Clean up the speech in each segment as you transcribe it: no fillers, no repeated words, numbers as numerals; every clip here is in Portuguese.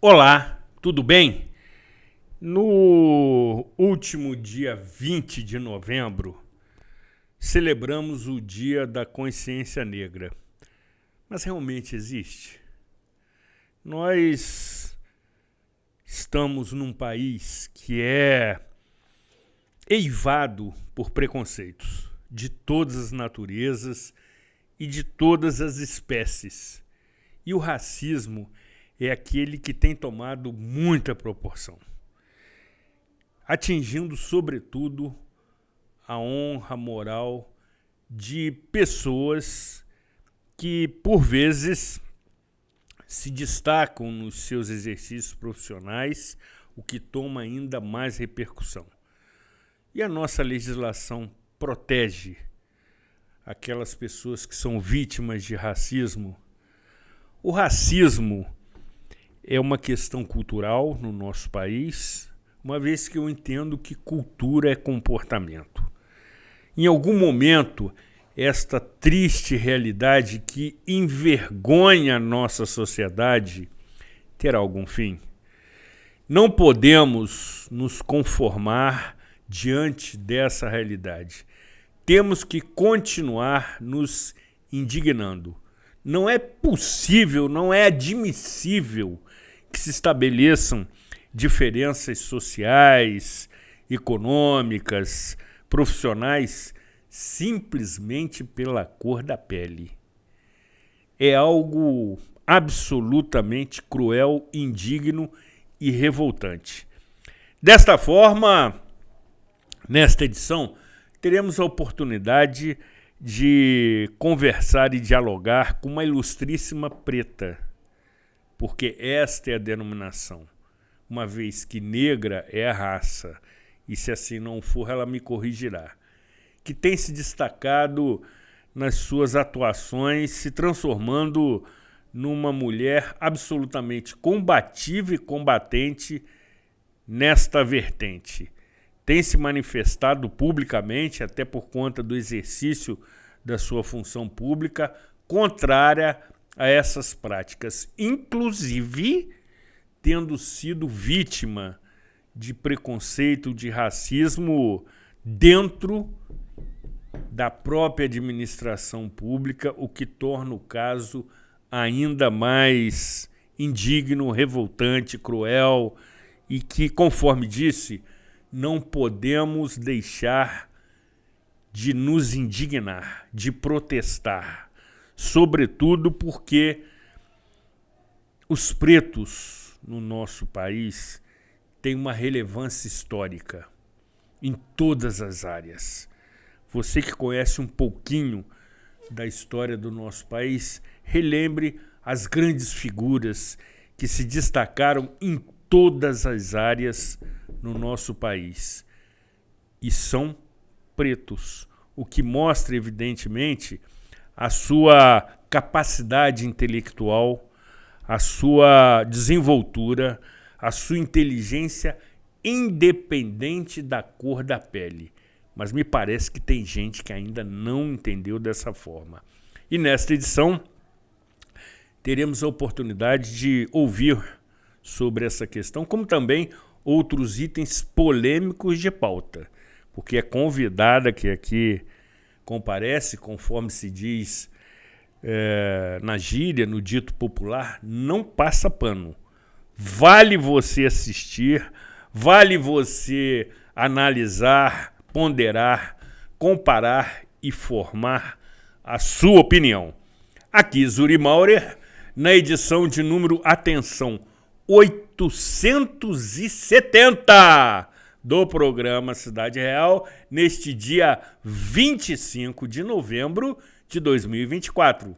Olá, tudo bem? No último dia 20 de novembro, celebramos o Dia da Consciência Negra. Mas realmente existe? Nós estamos num país que é eivado por preconceitos de todas as naturezas e de todas as espécies. E o racismo é aquele que tem tomado muita proporção, atingindo, sobretudo, a honra moral de pessoas que, por vezes, se destacam nos seus exercícios profissionais, o que toma ainda mais repercussão. E a nossa legislação protege aquelas pessoas que são vítimas de racismo. O racismo é uma questão cultural no nosso país, uma vez que eu entendo que cultura é comportamento. Em algum momento, esta triste realidade que envergonha a nossa sociedade terá algum fim. Não podemos nos conformar diante dessa realidade. Temos que continuar nos indignando. Não é possível, não é admissível que se estabeleçam diferenças sociais, econômicas, profissionais, simplesmente pela cor da pele. É algo absolutamente cruel, indigno e revoltante. Desta forma, nesta edição, teremos a oportunidade de conversar e dialogar com uma ilustríssima preta, porque esta é a denominação, uma vez que negra é a raça, e se assim não for, ela me corrigirá, que tem se destacado nas suas atuações, se transformando numa mulher absolutamente combativa e combatente nesta vertente. Tem se manifestado publicamente, até por conta do exercício da sua função pública, contrária a essas práticas, inclusive tendo sido vítima de preconceito, de racismo dentro da própria administração pública, o que torna o caso ainda mais indigno, revoltante, cruel e que, conforme disse, não podemos deixar de nos indignar, de protestar, sobretudo porque os pretos no nosso país têm uma relevância histórica em todas as áreas. Você que conhece um pouquinho da história do nosso país, relembre as grandes figuras que se destacaram em todas as áreas no nosso país. E são pretos, o que mostra, evidentemente, a sua capacidade intelectual, a sua desenvoltura, a sua inteligência independente da cor da pele. Mas me parece que tem gente que ainda não entendeu dessa forma. E nesta edição, teremos a oportunidade de ouvir sobre essa questão, como também outros itens polêmicos de pauta, porque a convidada que aqui comparece, conforme se diz na gíria, no dito popular, não passa pano. Vale você assistir, vale você analisar, ponderar, comparar e formar a sua opinião. Aqui, Zuri Maurer, na edição de número, atenção, 870 do programa Cidade Real, neste dia 25 de novembro de 2024.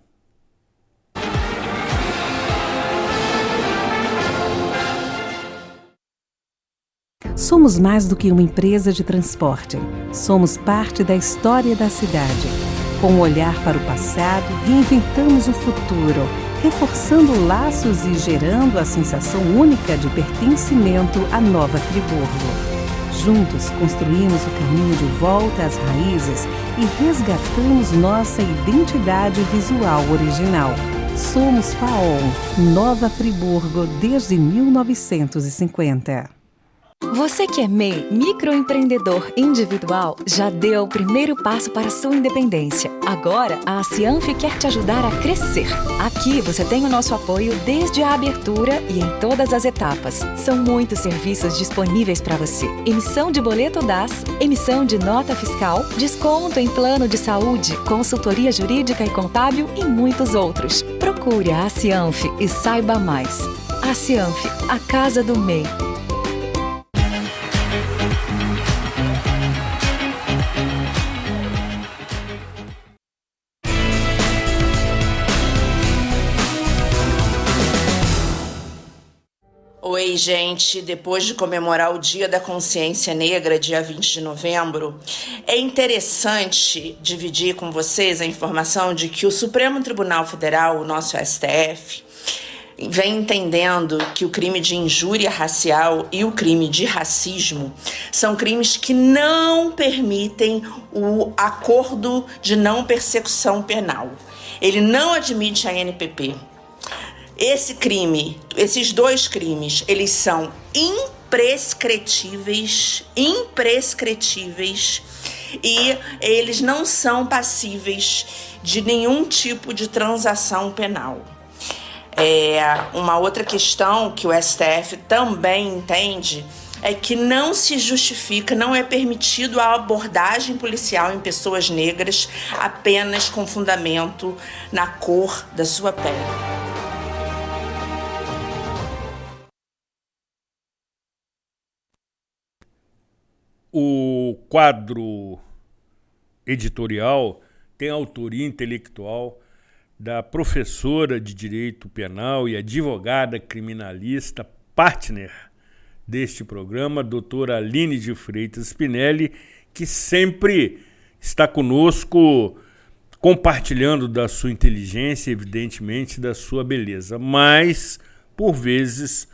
Somos mais do que uma empresa de transporte. Somos parte da história da cidade. Com um olhar para o passado, reinventamos o futuro, reforçando laços e gerando a sensação única de pertencimento à Nova Friburgo. Juntos construímos o caminho de volta às raízes e resgatamos nossa identidade visual original. Somos FAON, Nova Friburgo, desde 1950. Você que é MEI, microempreendedor individual, já deu o primeiro passo para a sua independência. Agora, a Cianf quer te ajudar a crescer. Aqui você tem o nosso apoio desde a abertura e em todas as etapas. São muitos serviços disponíveis para você. Emissão de boleto DAS, emissão de nota fiscal, desconto em plano de saúde, consultoria jurídica e contábil e muitos outros. Procure a Cianf e saiba mais. A Cianf, a casa do MEI. Oi, gente. Depois de comemorar o Dia da Consciência Negra, dia 20 de novembro, é interessante dividir com vocês a informação de que o Supremo Tribunal Federal, o nosso STF, vem entendendo que o crime de injúria racial e o crime de racismo são crimes que não permitem o acordo de não persecução penal. Ele não admite a NPP. Esses dois crimes, eles são imprescritíveis e eles não são passíveis de nenhum tipo de transação penal. Uma outra questão que o STF também entende é que não se justifica, não é permitido a abordagem policial em pessoas negras apenas com fundamento na cor da sua pele. O quadro editorial tem autoria intelectual da professora de Direito Penal e advogada criminalista, partner deste programa, doutora Aline de Freitas Spinelli, que sempre está conosco compartilhando da sua inteligência, evidentemente da sua beleza, mas, por vezes,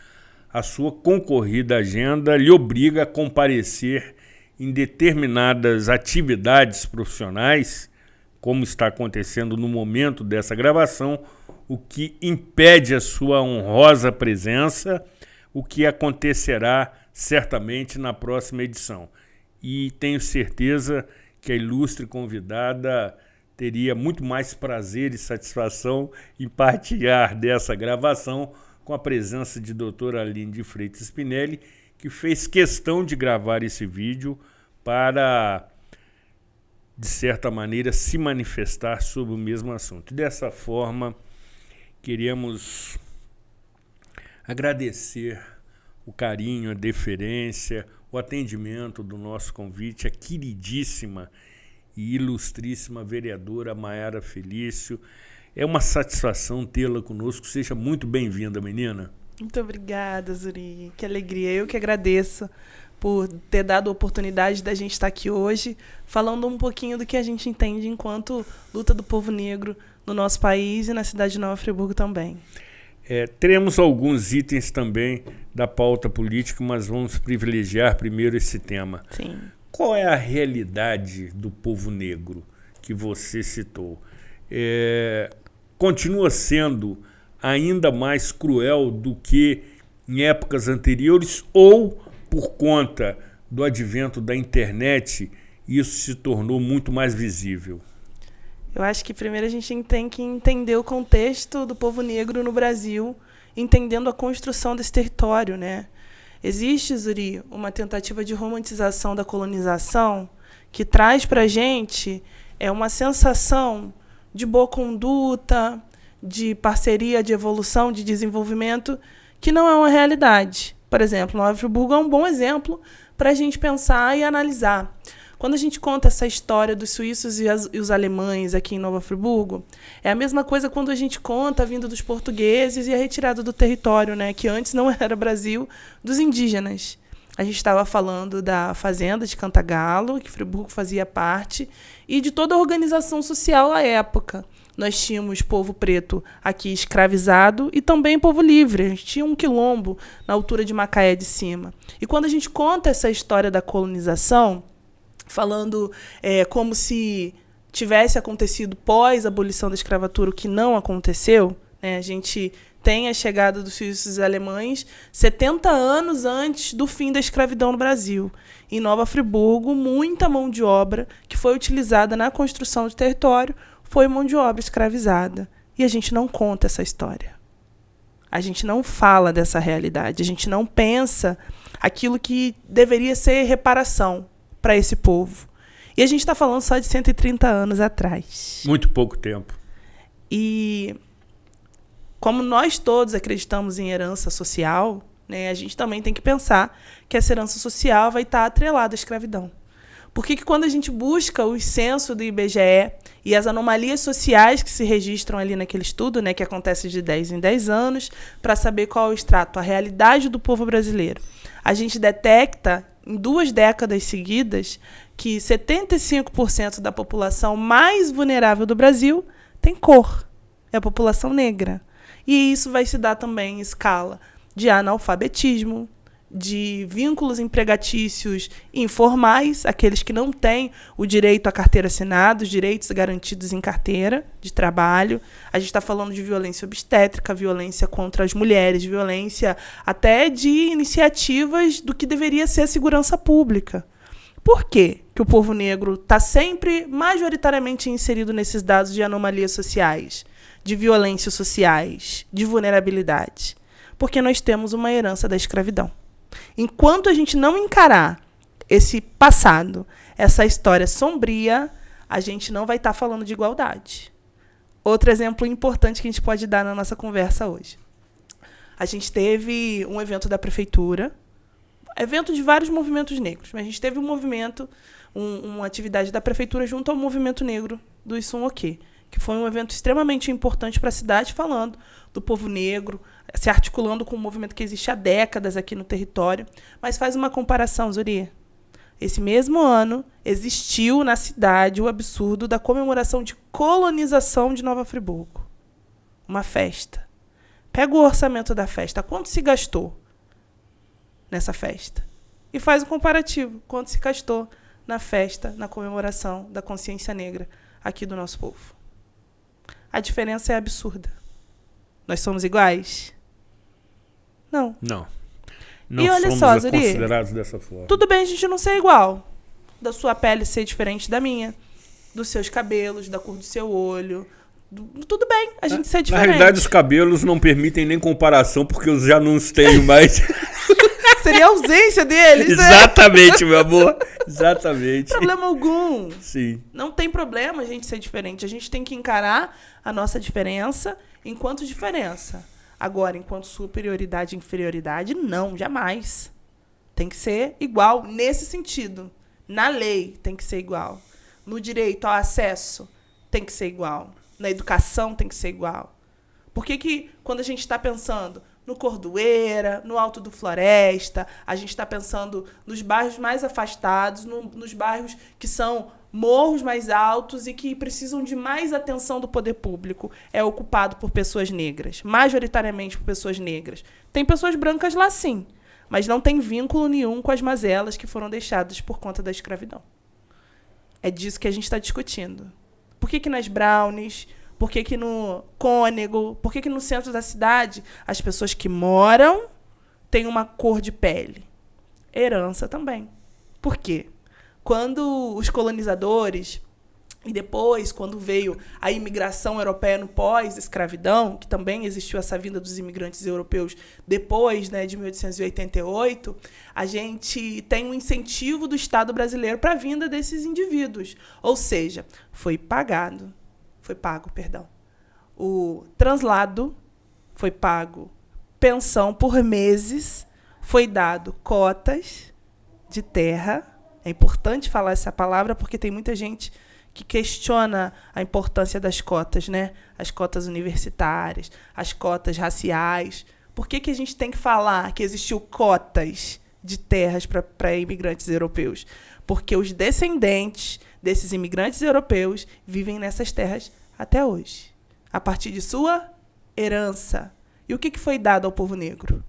a sua concorrida agenda lhe obriga a comparecer em determinadas atividades profissionais, como está acontecendo no momento dessa gravação, o que impede a sua honrosa presença, o que acontecerá certamente na próxima edição. E tenho certeza que a ilustre convidada teria muito mais prazer e satisfação em partilhar dessa gravação com a presença de doutora Aline de Freitas Spinelli, que fez questão de gravar esse vídeo para, de certa maneira, se manifestar sobre o mesmo assunto. Dessa forma, queremos agradecer o carinho, a deferência, o atendimento do nosso convite à queridíssima e ilustríssima vereadora Maiara Felício. É uma satisfação tê-la conosco. Seja muito bem-vinda, menina. Muito obrigada, Zuri. Que alegria. Eu que agradeço por ter dado a oportunidade da gente estar aqui hoje, falando um pouquinho do que a gente entende enquanto luta do povo negro no nosso país e na cidade de Nova Friburgo também. Teremos alguns itens também da pauta política, mas vamos privilegiar primeiro esse tema. Sim. Qual é a realidade do povo negro que você citou? Continua sendo ainda mais cruel do que em épocas anteriores ou, por conta do advento da internet, isso se tornou muito mais visível? Eu acho que primeiro a gente tem que entender o contexto do povo negro no Brasil, entendendo a construção desse território, né? Existe, Zuri, uma tentativa de romantização da colonização que traz para a gente uma sensação de boa conduta, de parceria, de evolução, de desenvolvimento, que não é uma realidade. Por exemplo, Nova Friburgo é um bom exemplo para a gente pensar e analisar. Quando a gente conta essa história dos suíços e os alemães aqui em Nova Friburgo, é a mesma coisa quando a gente conta a vinda dos portugueses e a retirada do território, né, que antes não era Brasil, dos indígenas. A gente estava falando da fazenda de Cantagalo, que Friburgo fazia parte, e de toda a organização social à época. Nós tínhamos povo preto aqui escravizado e também povo livre. A gente tinha um quilombo na altura de Macaé de Cima. E quando a gente conta essa história da colonização, falando como se tivesse acontecido pós a abolição da escravatura, o que não aconteceu, né? A gente tem a chegada dos suíços alemães 70 anos antes do fim da escravidão no Brasil. Em Nova Friburgo, muita mão de obra que foi utilizada na construção do território foi mão de obra escravizada. E a gente não conta essa história. A gente não fala dessa realidade. A gente não pensa aquilo que deveria ser reparação para esse povo. E a gente está falando só de 130 anos atrás. Muito pouco tempo. E como nós todos acreditamos em herança social, né, a gente também tem que pensar que essa herança social vai estar atrelada à escravidão. Por que quando a gente busca o censo do IBGE e as anomalias sociais que se registram ali naquele estudo, né, que acontece de 10 em 10 anos, para saber qual é o extrato, a realidade do povo brasileiro, a gente detecta em 2 décadas seguidas que 75% da população mais vulnerável do Brasil tem cor, é a população negra. E isso vai se dar também em escala de analfabetismo, de vínculos empregatícios informais, aqueles que não têm o direito à carteira assinada, os direitos garantidos em carteira de trabalho. A gente está falando de violência obstétrica, violência contra as mulheres, violência até de iniciativas do que deveria ser a segurança pública. Por quê que o povo negro está sempre majoritariamente inserido nesses dados de anomalias sociais, de violências sociais, de vulnerabilidade? Porque nós temos uma herança da escravidão. Enquanto a gente não encarar esse passado, essa história sombria, a gente não vai estar falando de igualdade. Outro exemplo importante que a gente pode dar na nossa conversa hoje. A gente teve um evento da prefeitura, evento de vários movimentos negros, mas a gente teve um movimento, uma atividade da prefeitura junto ao movimento negro do Issunoquê, que foi um evento extremamente importante para a cidade, falando do povo negro, se articulando com um movimento que existe há décadas aqui no território. Mas faz uma comparação, Zuri. Esse mesmo ano, existiu na cidade o absurdo da comemoração de colonização de Nova Friburgo. Uma festa. Pega o orçamento da festa. Quanto se gastou nessa festa? E faz um comparativo. Quanto se gastou na festa, na comemoração da consciência negra aqui do nosso povo? A diferença é absurda. Nós somos iguais? Não. Não. E olha só, Zuri, considerados dessa forma. Tudo bem a gente não ser igual. Da sua pele ser diferente da minha, dos seus cabelos, da cor do seu olho. Tudo bem a gente ser diferente. Na realidade, os cabelos não permitem nem comparação, porque eu já não os tenho mais. Seria a ausência deles, né? Exatamente, meu amor. Exatamente. Problema algum. Sim. Não tem problema a gente ser diferente. A gente tem que encarar a nossa diferença enquanto diferença. Agora, enquanto superioridade e inferioridade, não, jamais. Tem que ser igual nesse sentido. Na lei, tem que ser igual. No direito ao acesso, tem que ser igual. Na educação, tem que ser igual. Por que quando a gente está pensando no Cordoeira, no Alto do Floresta, a gente está pensando nos bairros mais afastados, nos bairros que são morros mais altos e que precisam de mais atenção do poder público, é ocupado por pessoas negras, majoritariamente por pessoas negras. Tem pessoas brancas lá, sim, mas não tem vínculo nenhum com as mazelas que foram deixadas por conta da escravidão. É disso que a gente está discutindo. Por que nas Brownies, por que no Cônego, por que no centro da cidade as pessoas que moram têm uma cor de pele? Herança também. Por quê? Quando os colonizadores, e depois, quando veio a imigração europeia no pós-escravidão, que também existiu essa vinda dos imigrantes europeus depois, né, de 1888, a gente tem um incentivo do Estado brasileiro para a vinda desses indivíduos. Ou seja, foi pago, o translado, foi pago pensão por meses, foi dado cotas de terra. É importante falar essa palavra porque tem muita gente que questiona a importância das cotas, né? As cotas universitárias, as cotas raciais. Por que a gente tem que falar que existiu cotas de terras para imigrantes europeus? Porque os descendentes desses imigrantes europeus vivem nessas terras até hoje, a partir de sua herança. E o que foi dado ao povo negro?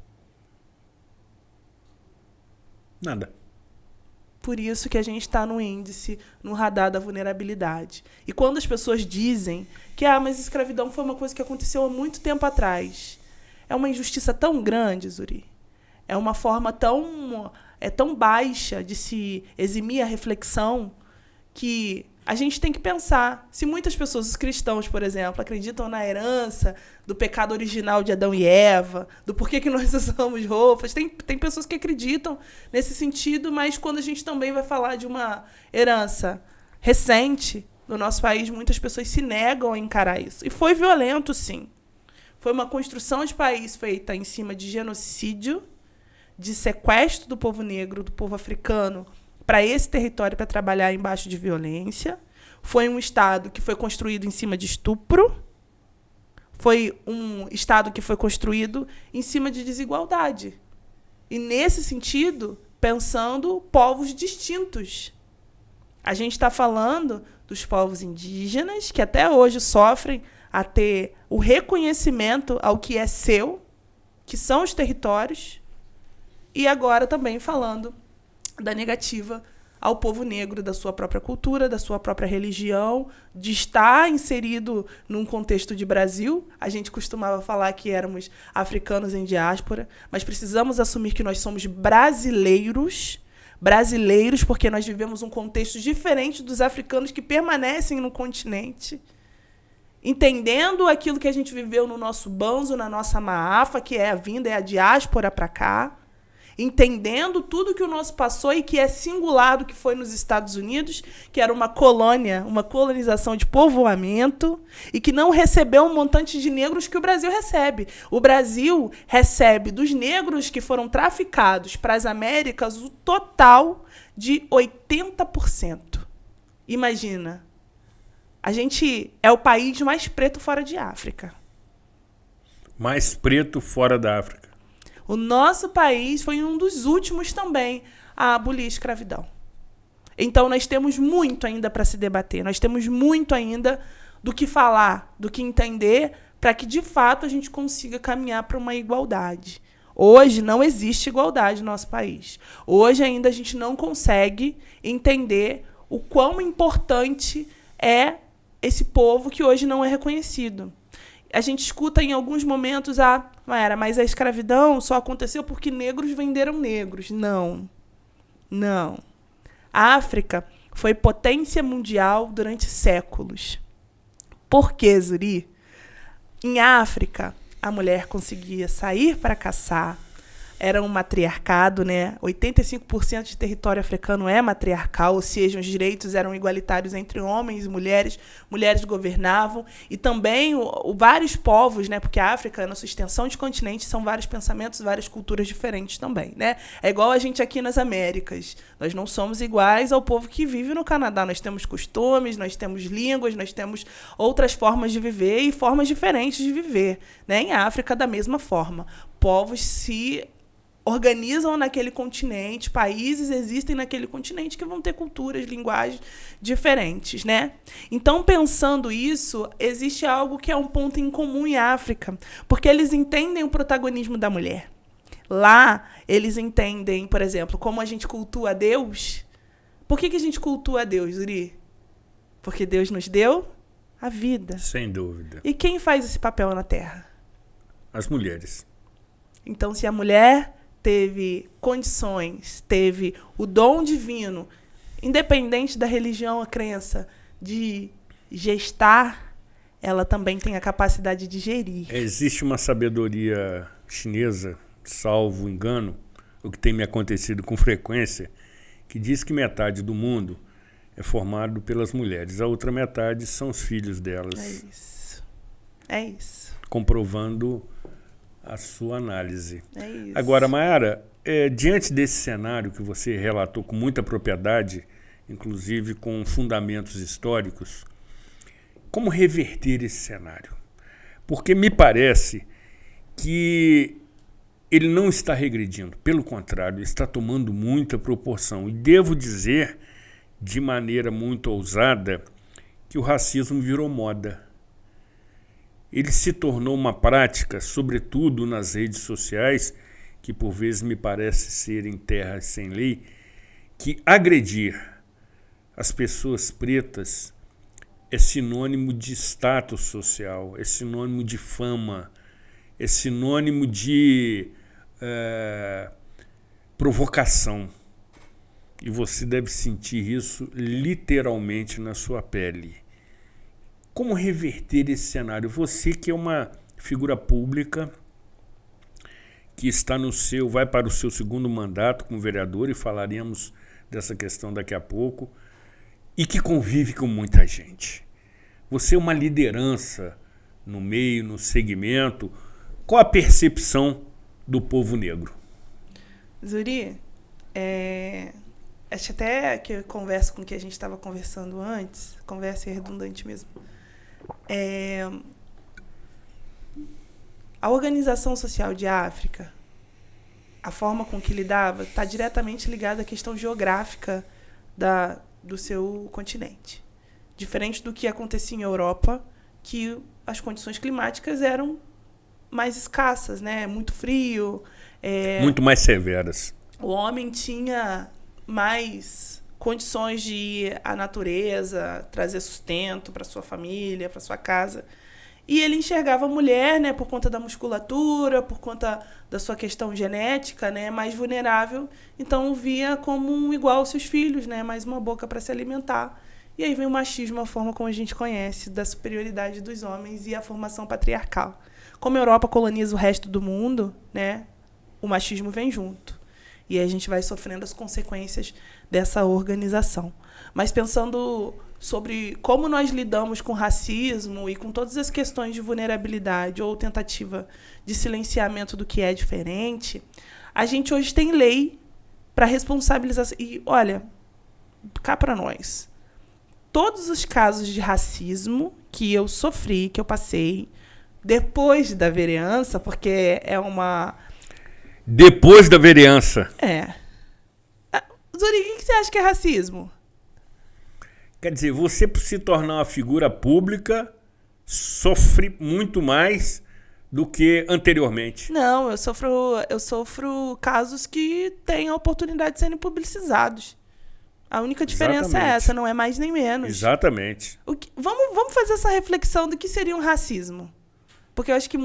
Nada. Por isso que a gente está no índice, no radar da vulnerabilidade. E quando as pessoas dizem que mas a escravidão foi uma coisa que aconteceu há muito tempo atrás, é uma injustiça tão grande, Zuri. É uma forma tão baixa de se eximir a reflexão que a gente tem que pensar. Se muitas pessoas, os cristãos, por exemplo, acreditam na herança do pecado original de Adão e Eva, do porquê que nós usamos roupas, tem pessoas que acreditam nesse sentido, mas quando a gente também vai falar de uma herança recente no nosso país, muitas pessoas se negam a encarar isso. E foi violento, sim. Foi uma construção de país feita em cima de genocídio, de sequestro do povo negro, do povo africano, para esse território para trabalhar embaixo de violência. Foi um Estado que foi construído em cima de estupro. Foi um Estado que foi construído em cima de desigualdade. E, nesse sentido, pensando povos distintos. A gente está falando dos povos indígenas, que até hoje sofrem a ter o reconhecimento ao que é seu, que são os territórios, e agora também falando da negativa ao povo negro, da sua própria cultura, da sua própria religião, de estar inserido num contexto de Brasil. A gente costumava falar que éramos africanos em diáspora, mas precisamos assumir que nós somos brasileiros, porque nós vivemos um contexto diferente dos africanos que permanecem no continente, entendendo aquilo que a gente viveu no nosso banzo, na nossa maafa, que é a vinda, é a diáspora para cá, entendendo tudo que o nosso passou e que é singular do que foi nos Estados Unidos, que era uma colônia, uma colonização de povoamento, e que não recebeu um montante de negros que o Brasil recebe. O Brasil recebe dos negros que foram traficados para as Américas o total de 80%. Imagina. A gente é o país mais preto fora de África. Mais preto fora da África. O nosso país foi um dos últimos também a abolir a escravidão. Então, nós temos muito ainda para se debater. Nós temos muito ainda do que falar, do que entender, para que, de fato, a gente consiga caminhar para uma igualdade. Hoje não existe igualdade no nosso país. Hoje ainda a gente não consegue entender o quão importante é esse povo que hoje não é reconhecido. A gente escuta em alguns momentos, Mayara, mas a escravidão só aconteceu porque negros venderam negros. Não. Não. A África foi potência mundial durante séculos. Por quê, Zuri? Em África, a mulher conseguia sair para caçar. Era um matriarcado, né? 85% de território africano é matriarcal, ou seja, os direitos eram igualitários entre homens e mulheres. Mulheres governavam. E também vários povos, né? Porque a África, na sua extensão de continente, são vários pensamentos, várias culturas diferentes também, né? É igual a gente aqui nas Américas. Nós não somos iguais ao povo que vive no Canadá. Nós temos costumes, nós temos línguas, nós temos outras formas de viver e formas diferentes de viver, né? Em África, da mesma forma. Povos se organizam naquele continente, países existem naquele continente que vão ter culturas, linguagens diferentes, né? Então, pensando isso, existe algo que é um ponto em comum em África, porque eles entendem o protagonismo da mulher. Lá, eles entendem, por exemplo, como a gente cultua a Deus. Por que a gente cultua a Deus, Zuri? Porque Deus nos deu a vida. Sem dúvida. E quem faz esse papel na Terra? As mulheres. Então, se a mulher teve condições, teve o dom divino, independente da religião, a crença, de gestar, ela também tem a capacidade de gerir. Existe uma sabedoria chinesa, salvo engano, o que tem me acontecido com frequência, que diz que metade do mundo é formado pelas mulheres, a outra metade são os filhos delas. É isso. É isso. Comprovando a sua análise. É isso. Agora, Mayara, diante desse cenário que você relatou com muita propriedade, inclusive com fundamentos históricos, como reverter esse cenário? Porque me parece que ele não está regredindo, pelo contrário, está tomando muita proporção. E devo dizer, de maneira muito ousada, que o racismo virou moda. Ele se tornou uma prática, sobretudo nas redes sociais, que por vezes me parece ser em terras sem lei, que agredir as pessoas pretas é sinônimo de status social, é sinônimo de fama, é sinônimo de provocação. E você deve sentir isso literalmente na sua pele. Como reverter esse cenário? Você que é uma figura pública, que está vai para o seu segundo mandato como vereador, e falaremos dessa questão daqui a pouco, e que convive com muita gente. Você é uma liderança no meio, no segmento. Qual a percepção do povo negro? Zuri, acho até que eu converso com o que a gente estava conversando antes, conversa é redundante mesmo. A Organização Social de África, a forma com que lidava, está diretamente ligada à questão geográfica do seu continente. Diferente do que acontecia em Europa, que as condições climáticas eram mais escassas, né? Muito frio. Muito mais severas. O homem tinha mais condições de ir à natureza, trazer sustento para sua família, para sua casa. E ele enxergava a mulher, né, por conta da musculatura, por conta da sua questão genética, né, mais vulnerável. Então, via como um igual aos seus filhos, né, mais uma boca para se alimentar. E aí vem o machismo, a forma como a gente conhece, da superioridade dos homens e a formação patriarcal. Como a Europa coloniza o resto do mundo, né, o machismo vem junto. E aí a gente vai sofrendo as consequências dessa organização. Mas pensando sobre como nós lidamos com racismo e com todas as questões de vulnerabilidade ou tentativa de silenciamento do que é diferente, a gente hoje tem lei para responsabilizar. E, olha, cá para nós, todos os casos de racismo que eu sofri, que eu passei, depois da vereança, porque é uma... Depois da vereança. Zuri, o que você acha que é racismo? Quer dizer, você, por se tornar uma figura pública, sofre muito mais do que anteriormente. Não, eu sofro casos que têm a oportunidade de serem publicizados. A única diferença Exatamente. É essa, não é mais nem menos. Exatamente. Vamos fazer essa reflexão do que seria um racismo. Porque eu acho que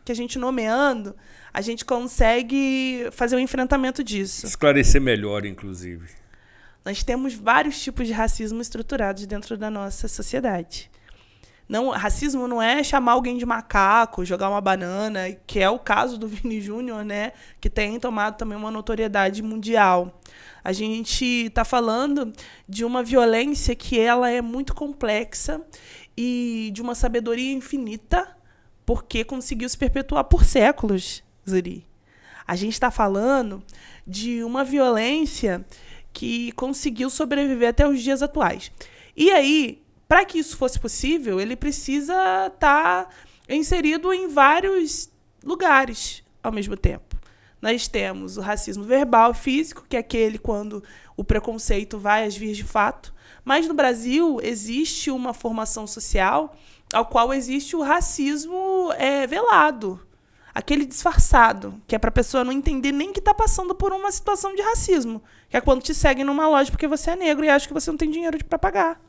que a gente nomeando, a gente consegue fazer o enfrentamento disso. Esclarecer melhor, inclusive. Nós temos vários tipos de racismo estruturados dentro da nossa sociedade. Racismo não é chamar alguém de macaco, jogar uma banana, que é o caso do Vini Júnior, né, que tem tomado também uma notoriedade mundial. A gente está falando de uma violência que ela é muito complexa e de uma sabedoria infinita, porque conseguiu se perpetuar por séculos, Zuri. A gente está falando de uma violência que conseguiu sobreviver até os dias atuais. E aí, para que isso fosse possível, ele precisa estar inserido em vários lugares ao mesmo tempo. Nós temos o racismo verbal e físico, que é aquele quando o preconceito vai às vias de fato. Mas no Brasil existe uma formação social ao qual existe o racismo velado. Aquele disfarçado, que é para a pessoa não entender nem que está passando por uma situação de racismo. Que é quando te seguem numa loja porque você é negro e acham que você não tem dinheiro para pagar.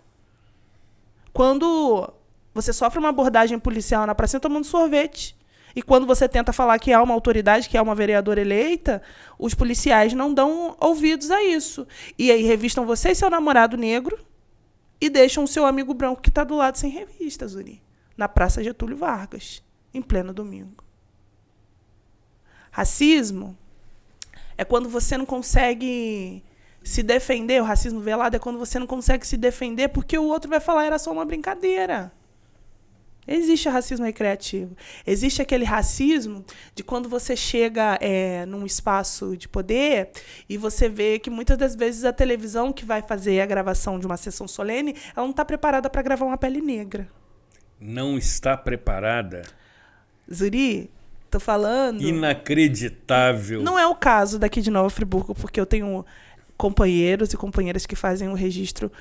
Quando você sofre uma abordagem policial na praça tomando sorvete. E quando você tenta falar que há uma autoridade, que há uma vereadora eleita, os policiais não dão ouvidos a isso. E aí revistam você e seu namorado negro e deixam o seu amigo branco que está do lado sem revista, Zuri. Na Praça Getúlio Vargas, em pleno domingo. Racismo é quando você não consegue se defender. O racismo velado é quando você não consegue se defender porque o outro vai falar era só uma brincadeira. Existe racismo recreativo. Existe aquele racismo de quando você chega num espaço de poder e você vê que muitas das vezes a televisão que vai fazer a gravação de uma sessão solene, ela não está preparada para gravar uma pele negra. Não está preparada? Zuri, tô falando... Inacreditável. Não é o caso daqui de Nova Friburgo, porque eu tenho companheiros e companheiras que fazem um registro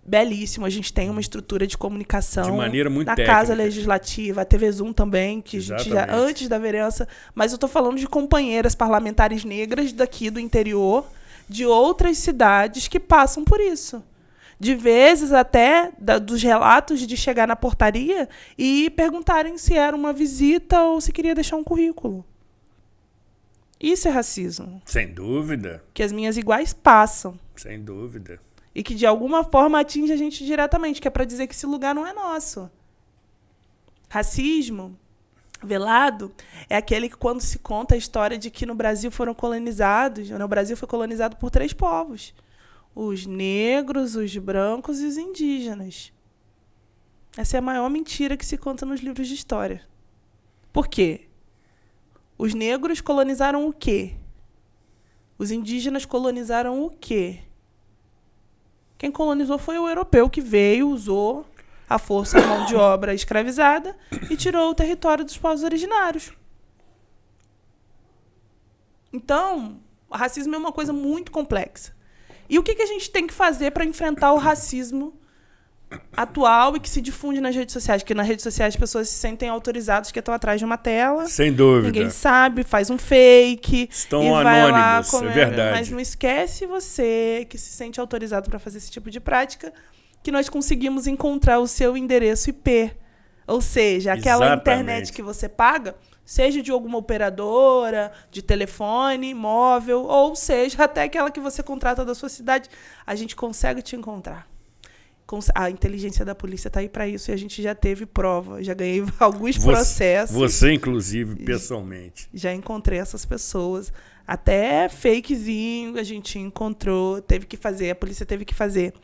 belíssimo. A gente tem uma estrutura de comunicação de maneira muito na técnica. Casa Legislativa, a TV Zoom também, que Exatamente. A gente antes da vereança, mas eu estou falando de companheiras parlamentares negras daqui do interior de outras cidades que passam por isso. De vezes, até dos relatos de chegar na portaria e perguntarem se era uma visita ou se queria deixar um currículo. Isso é racismo. Sem dúvida. Que as minhas iguais passam. Sem dúvida. E que, de alguma forma, atinge a gente diretamente, que é para dizer que esse lugar não é nosso. Racismo velado é aquele que, quando se conta a história de que no Brasil foram colonizados, o Brasil foi colonizado por 3 povos. Os negros, os brancos e os indígenas. Essa é a maior mentira que se conta nos livros de história. Por quê? Os negros colonizaram o quê? Os indígenas colonizaram o quê? Quem colonizou foi o europeu, que veio, usou a força, a mão de obra escravizada e tirou o território dos povos originários. Então, o racismo é uma coisa muito complexa. E o que a gente tem que fazer para enfrentar o racismo atual e que se difunde nas redes sociais? Porque nas redes sociais as pessoas se sentem autorizadas que estão atrás de uma tela. Sem dúvida. Ninguém sabe, faz um fake. Estão e vai anônimos, lá é verdade. Mas não esquece você que se sente autorizado para fazer esse tipo de prática, que nós conseguimos encontrar o seu endereço IP. Ou seja, aquela internet que você paga, seja de alguma operadora, de telefone, móvel, ou seja, até aquela que você contrata da sua cidade, a gente consegue te encontrar. A inteligência da polícia está aí para isso e a gente já teve prova. Já ganhei alguns processos. Você, inclusive, pessoalmente. Já encontrei essas pessoas. Até fakezinho a gente encontrou. A polícia teve que fazer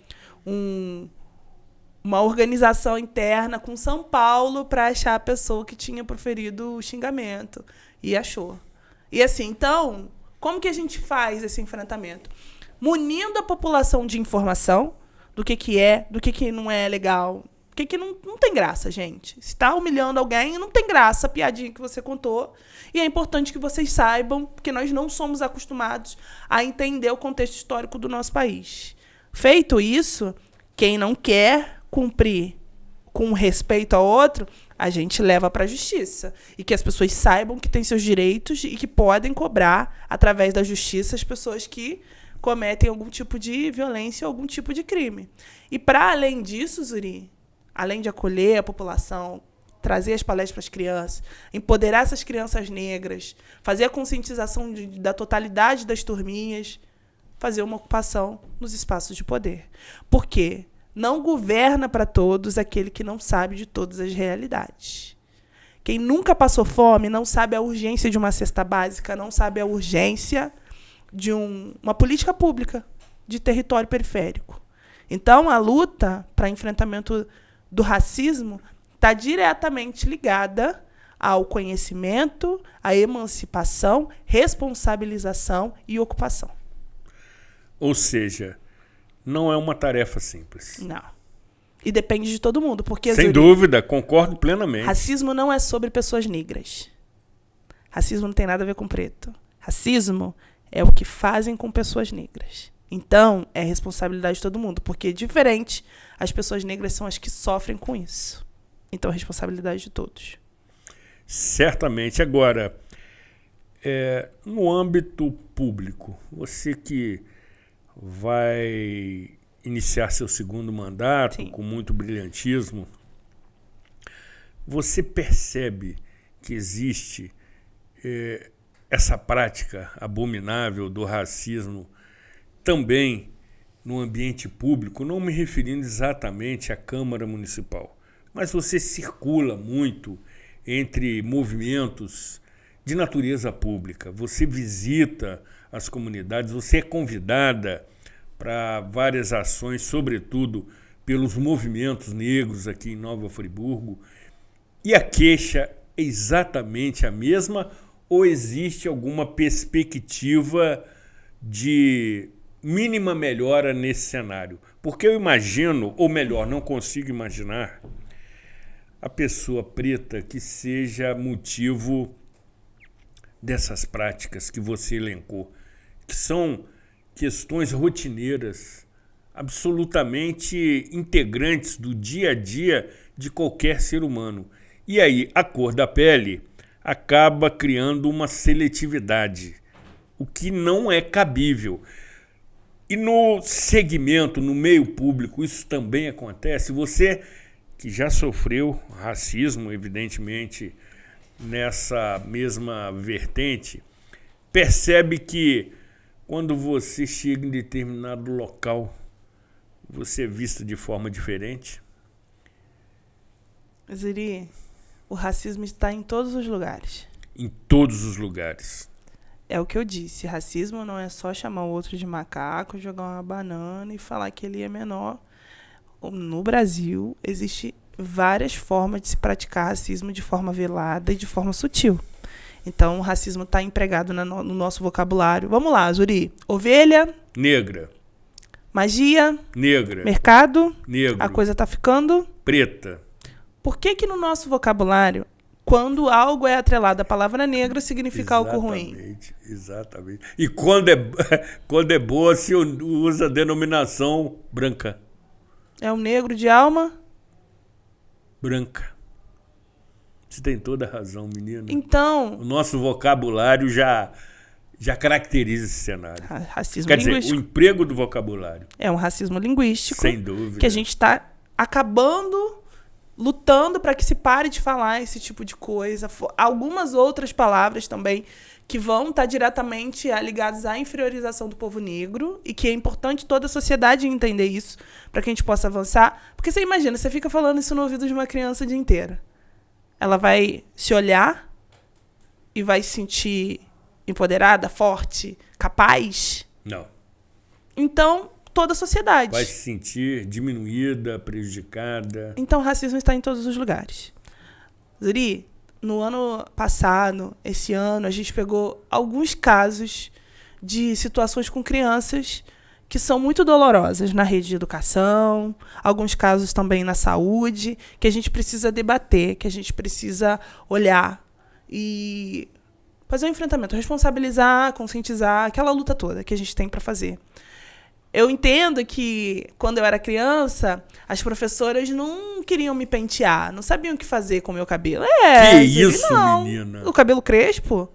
uma organização interna com São Paulo para achar a pessoa que tinha proferido o xingamento. E achou. E assim, então, como que a gente faz esse enfrentamento? Munindo a população de informação do que é, do que não é legal. Que não tem graça, gente. Se está humilhando alguém, não tem graça a piadinha que você contou. E é importante que vocês saibam, porque nós não somos acostumados a entender o contexto histórico do nosso país. Feito isso, quem não quer cumprir com respeito ao outro, a gente leva para a justiça. E que as pessoas saibam que têm seus direitos e que podem cobrar, através da justiça, as pessoas que cometem algum tipo de violência ou algum tipo de crime. E, para além disso, Zuri, além de acolher a população, trazer as palestras para as crianças, empoderar essas crianças negras, fazer a conscientização da totalidade das turminhas, fazer uma ocupação nos espaços de poder. Por quê? Não governa para todos aquele que não sabe de todas as realidades. Quem nunca passou fome não sabe a urgência de uma cesta básica, não sabe a urgência de uma política pública de território periférico. Então, a luta para enfrentamento do racismo está diretamente ligada ao conhecimento, à emancipação, responsabilização e ocupação. Ou seja, não é uma tarefa simples. Não. E depende de todo mundo. Porque, sem dúvida, concordo plenamente. Racismo não é sobre pessoas negras. Racismo não tem nada a ver com preto. Racismo é o que fazem com pessoas negras. Então, é responsabilidade de todo mundo. Porque, diferente, as pessoas negras são as que sofrem com isso. Então, é responsabilidade de todos. Certamente. Agora, no âmbito público, você que vai iniciar seu segundo mandato, sim, com muito brilhantismo, você percebe que existe essa prática abominável do racismo também no ambiente público, não me referindo exatamente à Câmara Municipal, mas você circula muito entre movimentos de natureza pública, você visita as comunidades, você é convidada para várias ações, sobretudo pelos movimentos negros aqui em Nova Friburgo, e a queixa é exatamente a mesma ou existe alguma perspectiva de mínima melhora nesse cenário? Porque eu imagino, ou melhor, não consigo imaginar a pessoa preta que seja motivo dessas práticas que você elencou, que são questões rotineiras, absolutamente integrantes do dia a dia de qualquer ser humano. E aí, a cor da pele acaba criando uma seletividade, o que não é cabível. E no segmento, no meio público, isso também acontece? Você que já sofreu racismo, evidentemente, nessa mesma vertente, percebe que quando você chega em determinado local, você é visto de forma diferente? Zuri, o racismo está em todos os lugares. Em todos os lugares. É o que eu disse. Racismo não é só chamar o outro de macaco, jogar uma banana e falar que ele é menor. No Brasil, existe várias formas de se praticar racismo de forma velada e de forma sutil. Então, o racismo está empregado no nosso vocabulário. Vamos lá, Zuri. Ovelha. Negra. Magia. Negra. Mercado. Negro. A coisa está ficando Preta. Por que no nosso vocabulário, quando algo é atrelado à palavra negra, significa algo ruim? Exatamente. E quando é boa, se usa a denominação branca. É um negro de alma? Branca. Você tem toda a razão, menina. Então... O nosso vocabulário já caracteriza esse cenário. Racismo Quer linguístico. dizer, o emprego do vocabulário. É um racismo linguístico. Sem dúvida. Que a gente está acabando, lutando para que se pare de falar esse tipo de coisa. Algumas outras palavras também que vão estar diretamente ligadas à inferiorização do povo negro e que é importante toda a sociedade entender isso para que a gente possa avançar. Porque você imagina, você fica falando isso no ouvido de uma criança o dia inteiro. Ela vai se olhar e vai se sentir empoderada, forte, capaz? Não. Então, toda a sociedade. Vai se sentir diminuída, prejudicada. Então, o racismo está em todos os lugares. Zuri, no ano passado, esse ano, a gente pegou alguns casos de situações com crianças que são muito dolorosas na rede de educação, alguns casos também na saúde, que a gente precisa debater, que a gente precisa olhar e fazer um enfrentamento, responsabilizar, conscientizar, aquela luta toda que a gente tem para fazer. Eu entendo que, quando eu era criança, as professoras não queriam me pentear, não sabiam o que fazer com o meu cabelo. Que isso, não. Menina? O cabelo crespo?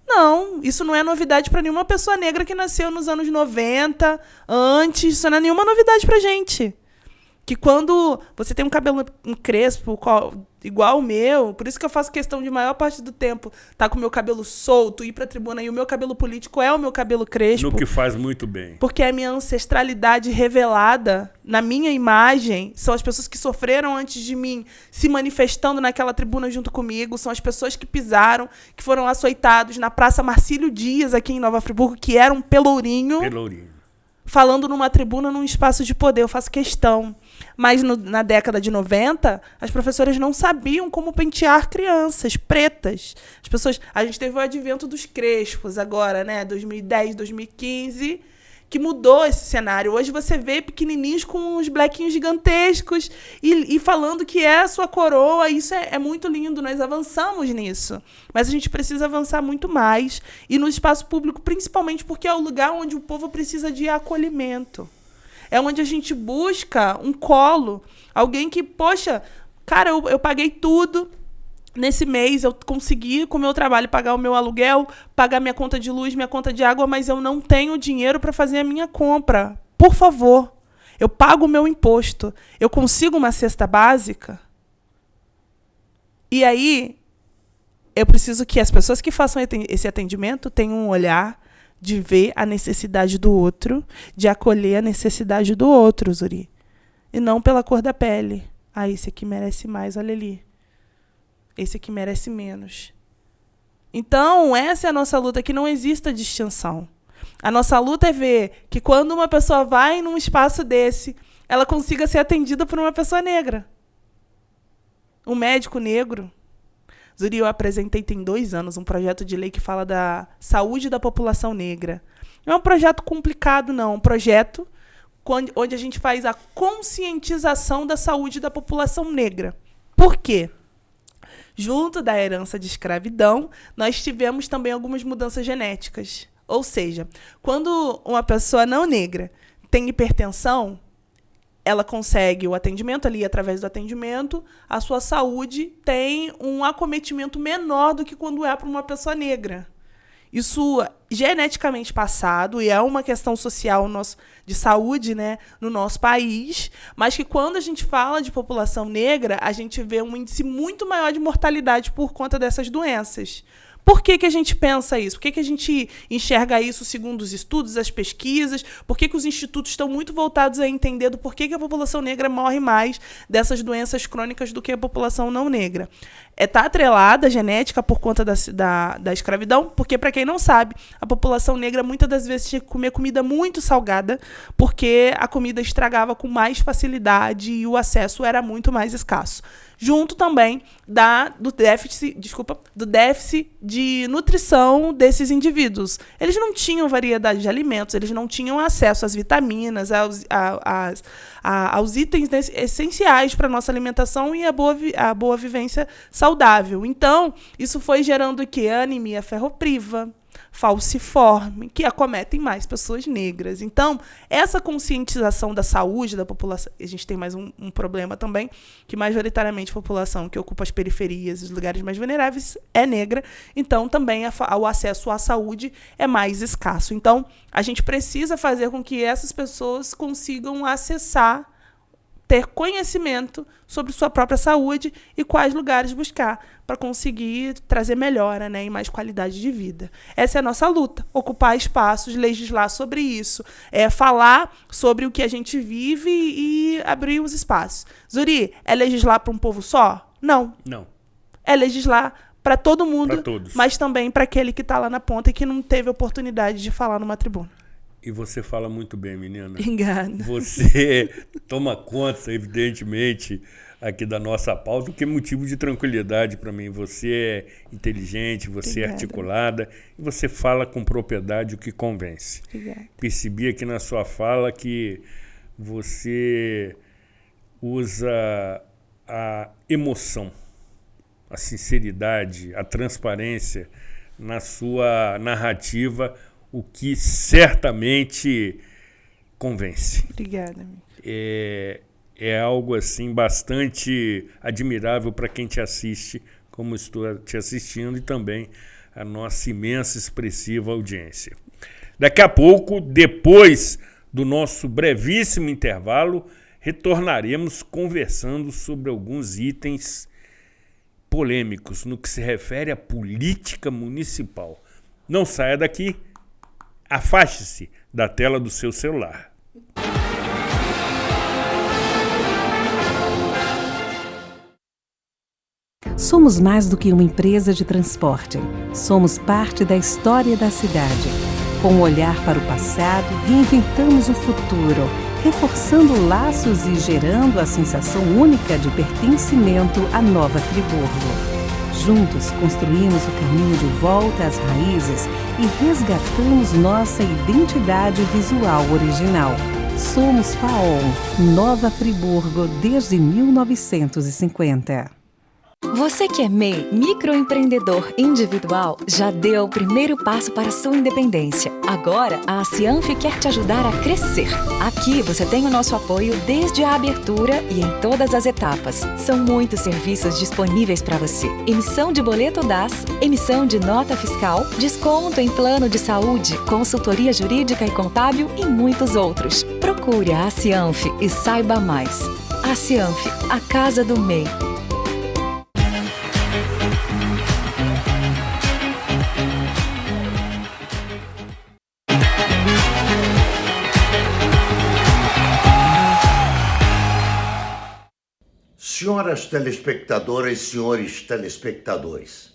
Não, isso não é novidade para nenhuma pessoa negra que nasceu nos anos 90, antes, isso não é nenhuma novidade pra gente. Que quando você tem um cabelo crespo, igual o meu, por isso que eu faço questão de maior parte do tempo estar com o meu cabelo solto, ir pra tribuna, e o meu cabelo político é o meu cabelo crespo. No que faz muito bem. Porque a minha ancestralidade revelada na minha imagem são as pessoas que sofreram antes de mim se manifestando naquela tribuna junto comigo, são as pessoas que pisaram, que foram açoitados na Praça Marcílio Dias, aqui em Nova Friburgo, que era um pelourinho. Falando numa tribuna, num espaço de poder, eu faço questão. Mas na década de 90, as professoras não sabiam como pentear crianças pretas. A gente teve o advento dos crespos agora, né? 2010, 2015, que mudou esse cenário. Hoje você vê pequenininhos com uns blequinhos gigantescos e falando que é a sua coroa. Isso é muito lindo, nós avançamos nisso. Mas a gente precisa avançar muito mais. E no espaço público, principalmente porque é o lugar onde o povo precisa de acolhimento. É onde a gente busca um colo. Alguém que, poxa, cara, eu paguei tudo. Nesse mês eu consegui, com o meu trabalho, pagar o meu aluguel, pagar minha conta de luz, minha conta de água, mas eu não tenho dinheiro para fazer a minha compra. Por favor, eu pago o meu imposto. Eu consigo uma cesta básica? E aí, eu preciso que as pessoas que façam esse atendimento tenham um olhar de ver a necessidade do outro, de acolher a necessidade do outro, Zuri. E não pela cor da pele. Ah, esse aqui merece mais, olha ali. Esse aqui merece menos. Então, essa é a nossa luta, que não exista distinção. A nossa luta é ver que quando uma pessoa vai num espaço desse, ela consiga ser atendida por uma pessoa negra. Um médico negro. Zuri, eu apresentei tem 2 anos um projeto de lei que fala da saúde da população negra. Não é um projeto complicado, não. É um projeto onde a gente faz a conscientização da saúde da população negra. Por quê? Junto da herança de escravidão, nós tivemos também algumas mudanças genéticas. Ou seja, quando uma pessoa não negra tem hipertensão, ela consegue o atendimento ali, através do atendimento, a sua saúde tem um acometimento menor do que quando é para uma pessoa negra. isso geneticamente passado e é uma questão social de saúde, né, no nosso país, mas que quando a gente fala de população negra, a gente vê um índice muito maior de mortalidade por conta dessas doenças. Por que que a gente pensa isso? Por que que a gente enxerga isso segundo os estudos, as pesquisas? Por que que os institutos estão muito voltados a entender do porquê que a população negra morre mais dessas doenças crônicas do que a população não negra? Está atrelada à genética por conta da escravidão, porque, para quem não sabe, a população negra muitas das vezes tinha que comer comida muito salgada, porque a comida estragava com mais facilidade e o acesso era muito mais escasso. Junto também do déficit de nutrição desses indivíduos. Eles não tinham variedade de alimentos, eles não tinham acesso às vitaminas, aos itens essenciais para a nossa alimentação e a boa vivência saudável. Então, isso foi gerando o quê? Anemia ferropriva, falciforme, que acometem mais pessoas negras. Então, essa conscientização da saúde da população... A gente tem mais um problema também, que majoritariamente a população que ocupa as periferias, os lugares mais vulneráveis, é negra. Então, também o acesso à saúde é mais escasso. Então, a gente precisa fazer com que essas pessoas consigam acessar, ter conhecimento sobre sua própria saúde e quais lugares buscar para conseguir trazer melhora, né, e mais qualidade de vida. Essa é a nossa luta, ocupar espaços, legislar sobre isso, falar sobre o que a gente vive e abrir os espaços. Zuri, é legislar para um povo só? Não. Não. É legislar para todo mundo, todos, mas também para aquele que está lá na ponta e que não teve oportunidade de falar numa tribuna. E você fala muito bem, menina. Obrigada. Você toma conta, evidentemente, aqui da nossa pauta, o que é motivo de tranquilidade para mim. Você é inteligente, você é articulada e você fala com propriedade, o que convence. Obrigada. Percebi aqui na sua fala que você usa a emoção, a sinceridade, a transparência na sua narrativa, o que certamente convence. Obrigada, amigo. É algo assim bastante admirável para quem te assiste, como estou te assistindo, e também a nossa imensa expressiva audiência. Daqui a pouco, depois do nosso brevíssimo intervalo, retornaremos conversando sobre alguns itens polêmicos no que se refere à política municipal. Não saia daqui. Afaste-se da tela do seu celular. Somos mais do que uma empresa de transporte. Somos parte da história da cidade. Com um olhar para o passado, reinventamos o futuro, reforçando laços e gerando a sensação única de pertencimento à Nova Friburgo. Juntos construímos o caminho de volta às raízes e resgatamos nossa identidade visual original. Somos FAON, Nova Friburgo desde 1950. Você que é MEI, microempreendedor individual, já deu o primeiro passo para a sua independência. Agora, a Cianf quer te ajudar a crescer. Aqui você tem o nosso apoio desde a abertura e em todas as etapas. São muitos serviços disponíveis para você. Emissão de boleto DAS, emissão de nota fiscal, desconto em plano de saúde, consultoria jurídica e contábil e muitos outros. Procure a Cianf e saiba mais. A Cianf, a casa do MEI. Senhoras telespectadoras, senhores telespectadores,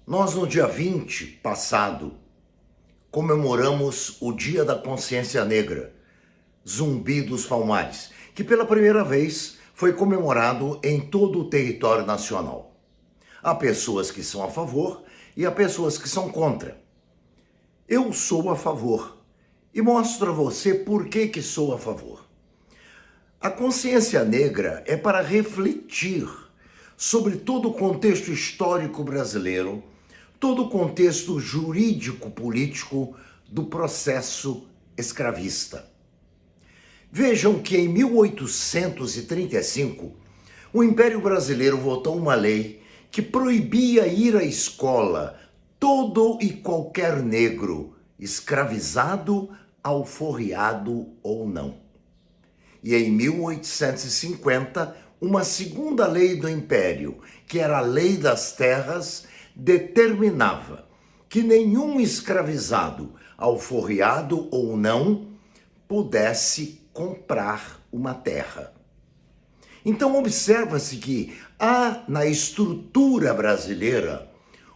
nós no dia 20 passado comemoramos o Dia da Consciência Negra, Zumbi dos Palmares, que pela primeira vez foi comemorado em todo o território nacional. Há pessoas que são a favor e há pessoas que são contra. Eu sou a favor e mostro a você por que sou a favor. A consciência negra é para refletir sobre todo o contexto histórico brasileiro, todo o contexto jurídico-político do processo escravista. Vejam que em 1835, o Império Brasileiro votou uma lei que proibia ir à escola todo e qualquer negro, escravizado, alforriado ou não. E em 1850, uma segunda lei do Império, que era a Lei das Terras, determinava que nenhum escravizado, alforriado ou não, pudesse comprar uma terra. Então observa-se que há na estrutura brasileira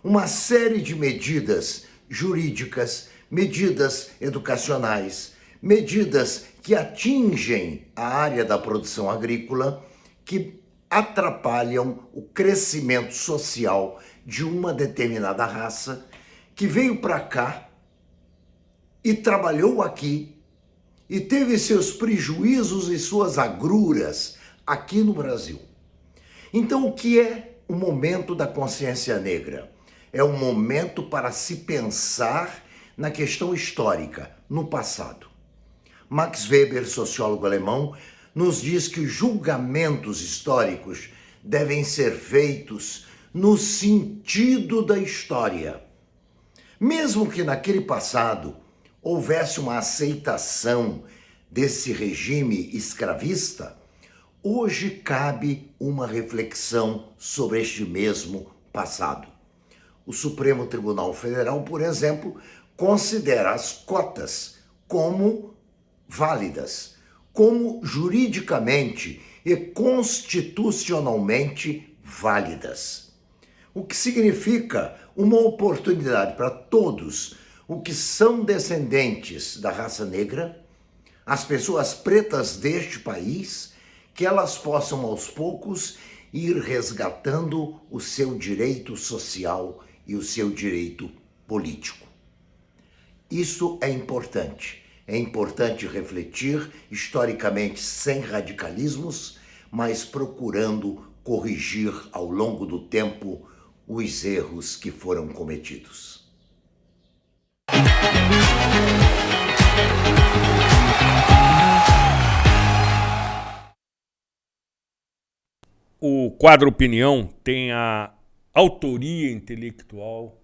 uma série de medidas jurídicas, medidas educacionais, medidas que atingem a área da produção agrícola, que atrapalham o crescimento social de uma determinada raça que veio para cá e trabalhou aqui e teve seus prejuízos e suas agruras aqui no Brasil. Então, o que é o momento da consciência negra? É um momento para se pensar na questão histórica, no passado. Max Weber, sociólogo alemão, nos diz que os julgamentos históricos devem ser feitos no sentido da história. Mesmo que naquele passado houvesse uma aceitação desse regime escravista, hoje cabe uma reflexão sobre este mesmo passado. O Supremo Tribunal Federal, por exemplo, considera as cotas como válidas, como juridicamente e constitucionalmente válidas. O que significa uma oportunidade para todos os que são descendentes da raça negra, as pessoas pretas deste país, que elas possam aos poucos ir resgatando o seu direito social e o seu direito político. Isso é importante. É importante refletir historicamente sem radicalismos, mas procurando corrigir ao longo do tempo os erros que foram cometidos. O quadro Opinião tem a autoria intelectual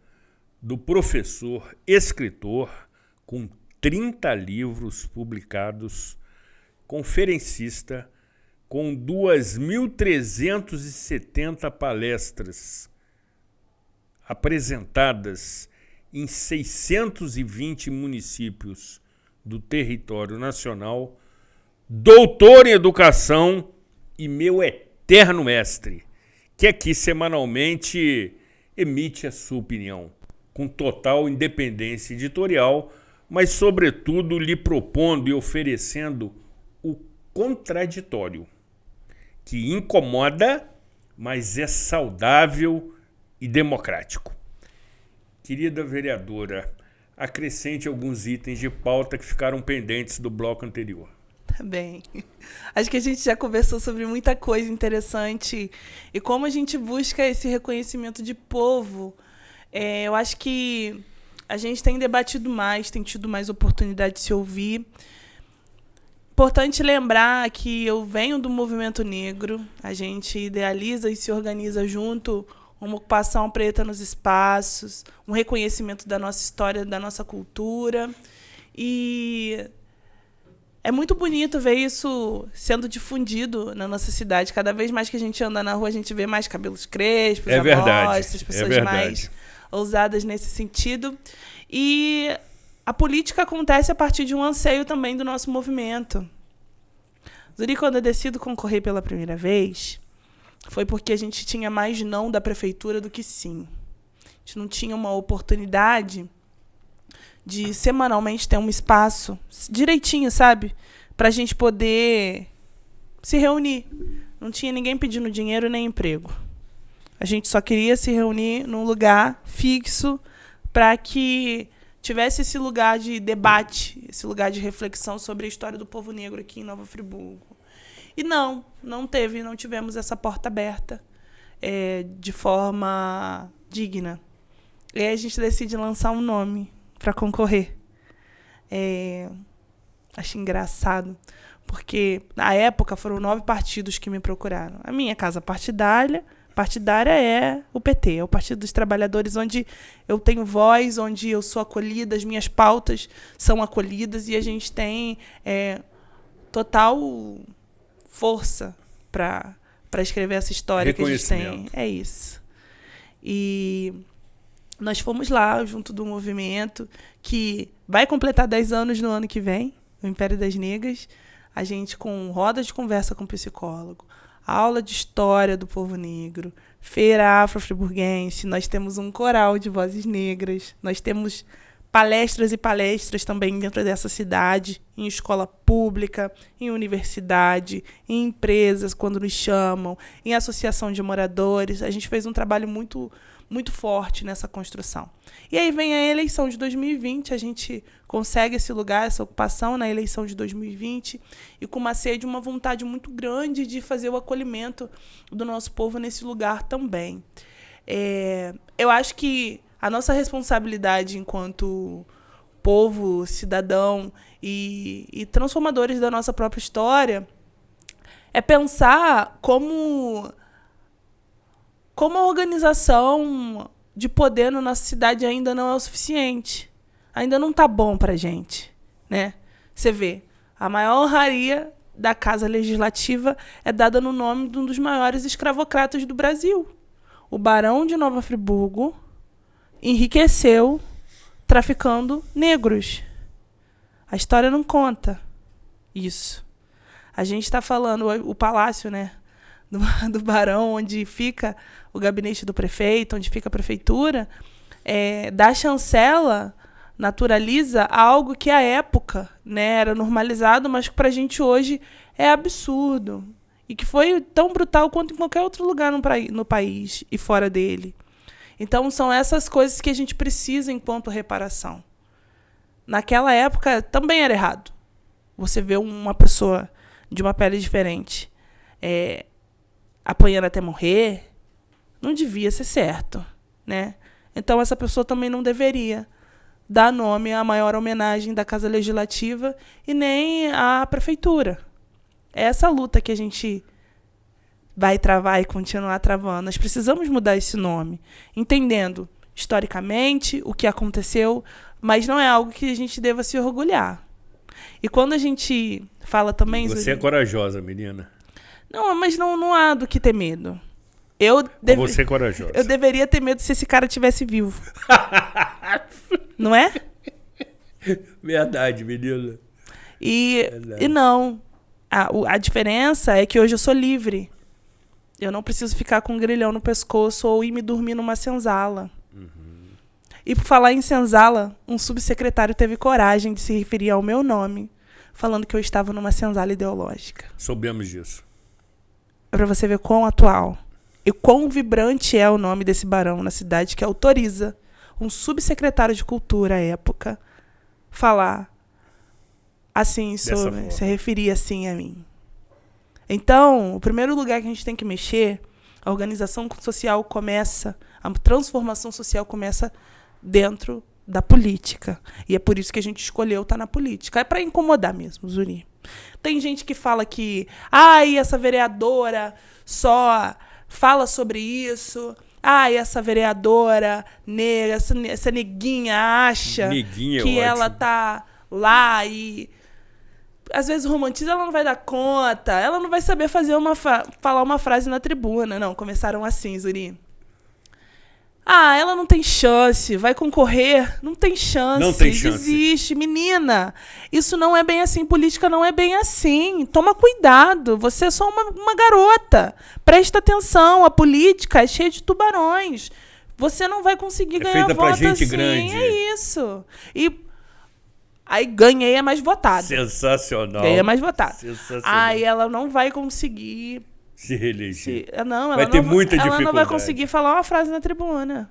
do professor, escritor, com 30 livros publicados, conferencista, com 2.370 palestras apresentadas em 620 municípios do território nacional, doutor em educação e meu eterno mestre, que aqui semanalmente emite a sua opinião, com total independência editorial, mas sobretudo lhe propondo e oferecendo o contraditório, que incomoda, mas é saudável e democrático. Querida vereadora, acrescente alguns itens de pauta que ficaram pendentes do bloco anterior. Tá bem. Acho que a gente já conversou sobre muita coisa interessante e como a gente busca esse reconhecimento de povo. Eu acho que a gente tem debatido mais, tem tido mais oportunidade de se ouvir. Importante lembrar que eu venho do movimento negro, a gente idealiza e se organiza junto uma ocupação preta nos espaços, um reconhecimento da nossa história, da nossa cultura. E é muito bonito ver isso sendo difundido na nossa cidade. Cada vez mais que a gente anda na rua, a gente vê mais cabelos crespos, as pessoas mais ousadas nesse sentido. E a política acontece a partir de um anseio também do nosso movimento. Zuri, quando eu decido concorrer pela primeira vez, foi porque a gente tinha mais não da prefeitura do que sim. A gente não tinha uma oportunidade de semanalmente ter um espaço direitinho, sabe? Pra gente poder se reunir. Não tinha ninguém pedindo dinheiro nem emprego. A gente só queria se reunir num lugar fixo para que tivesse esse lugar de debate, esse lugar de reflexão sobre a história do povo negro aqui em Nova Friburgo. E não tivemos essa porta aberta de forma digna. E aí a gente decide lançar um nome para concorrer. Acho engraçado, porque na época foram 9 partidos que me procuraram. A minha casa partidária, partidária é o PT, é o Partido dos Trabalhadores, onde eu tenho voz, onde eu sou acolhida, as minhas pautas são acolhidas e a gente tem total força para escrever essa história que a gente tem. É isso. E nós fomos lá, junto do movimento, que vai completar 10 anos no ano que vem, o Império das Negras, a gente com rodas de conversa com psicólogo, aula de história do povo negro, feira afro-friburguense, nós temos um coral de vozes negras, nós temos palestras e palestras também dentro dessa cidade, em escola pública, em universidade, em empresas, quando nos chamam, em associação de moradores. A gente fez um trabalho muito, muito forte nessa construção. E aí vem a eleição de 2020, a gente consegue esse lugar, essa ocupação na eleição de 2020, e com uma sede, uma vontade muito grande de fazer o acolhimento do nosso povo nesse lugar também. Eu acho que a nossa responsabilidade enquanto povo, cidadão e transformadores da nossa própria história é pensar como a organização de poder na nossa cidade ainda não é o suficiente. Ainda não está bom para a gente, né? Você vê, a maior honraria da Casa Legislativa é dada no nome de um dos maiores escravocratas do Brasil. O Barão de Nova Friburgo enriqueceu traficando negros. A história não conta isso. A gente está falando, o palácio, né, do Barão, onde fica o gabinete do prefeito, onde fica a prefeitura, da chancela, naturaliza algo que à época, né, era normalizado, mas que para a gente hoje é absurdo. E que foi tão brutal quanto em qualquer outro lugar no país e fora dele. Então, são essas coisas que a gente precisa enquanto reparação. Naquela época, também era errado. Você vê uma pessoa de uma pele diferente apanhando até morrer, não devia ser certo, né? Então, essa pessoa também não deveria dar nome à maior homenagem da Casa Legislativa e nem à Prefeitura. É essa luta que a gente vai travar e continuar travando. Nós precisamos mudar esse nome, entendendo historicamente o que aconteceu, mas não é algo que a gente deva se orgulhar. E quando a gente fala também... Você é corajosa, menina. Não, mas não há do que ter medo. Você é corajosa. Eu deveria ter medo se esse cara estivesse vivo. Não é? Verdade, menina. E não. A diferença é que hoje eu sou livre. Eu não preciso ficar com um grilhão no pescoço ou ir me dormir numa senzala. Uhum. E por falar em senzala, um subsecretário teve coragem de se referir ao meu nome, falando que eu estava numa senzala ideológica. Soubemos disso. É para você ver quão atual e quão vibrante é o nome desse barão na cidade que autoriza um subsecretário de cultura à época falar assim sobre, se referir assim a mim. Então, o primeiro lugar que a gente tem que mexer, a organização social começa, a transformação social começa dentro da política. E é por isso que a gente escolheu estar na política. É para incomodar mesmo, Zuri. Tem gente que fala que essa vereadora só fala sobre isso. Essa vereadora negra, essa neguinha acha que ela tá lá e... Às vezes romantiza, ela não vai dar conta, ela não vai saber falar uma frase na tribuna. Não, começaram assim, Zuri. Ela não tem chance, vai concorrer, não tem chance, desiste, menina. Isso não é bem assim, política não é bem assim. Toma cuidado, você é só uma garota. Presta atenção, a política é cheia de tubarões. Você não vai conseguir ganhar voto assim. É feita pra gente grande. É isso. E aí ganhei é mais votada. Sensacional. Ganhei é mais votada. Aí ela não vai conseguir se reeleger. Vai ter muita dificuldade. Ela não vai conseguir falar uma frase na tribuna.